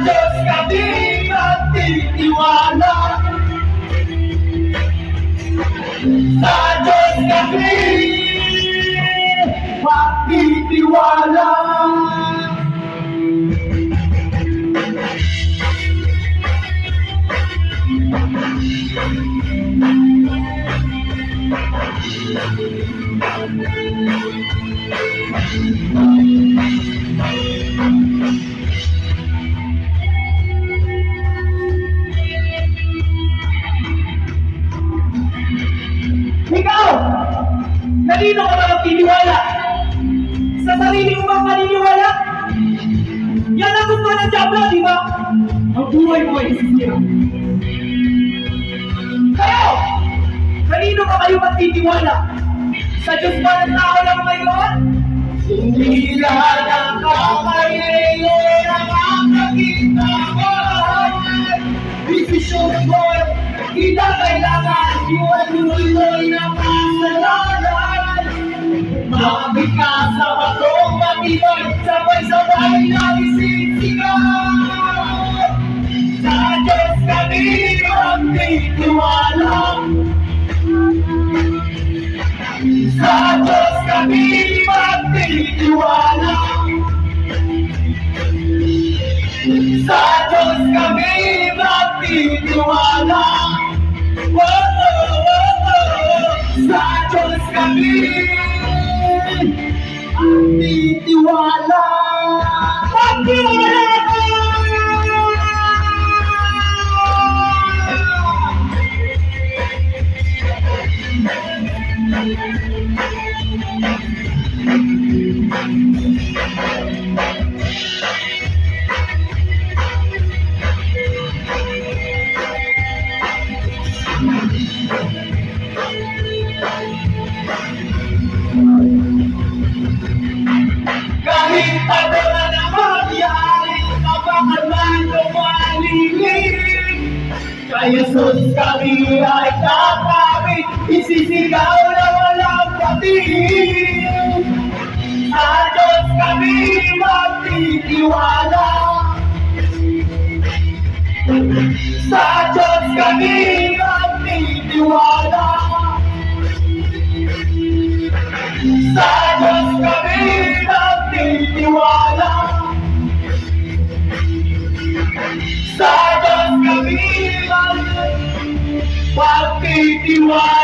Diyos kami magtitiwala. Sa Diyos kami magtitiwala. Ikaw! Kanino ka ba magtitiwala? Sa sarili mo bang maniniwala? Yan ang gusto ng Diablo, di ba? Ang buhay mo ay isisira. Kayo! Kanino ka kayo magtitiwala? Sa Diyos ba ng tao lang ngayon? Hindi lahat ang kakainin ang makakita mo. Desisyon mo, hindi na kailangan iwanuloy na kasalanan. Mabigas sa batong matibay, sabay-sabay na isisigaw. Sa Diyos kami magtitiwala. Sa Diyos kami magtitiwala. Sa Diyos kami magtitiwala. Sa Diyos kami magtitiwala. Magtitiwala! Kahit ano na nangyari, kapag man lumalilig, kay Jesus kami ay kakapit, isisigaw na walang patigil. Sa Diyos kami magtitiwala. Sa Diyos kami magtitiwala. Sa Diyos kami magtitiwala. Sa Diyos kami magtitiwala.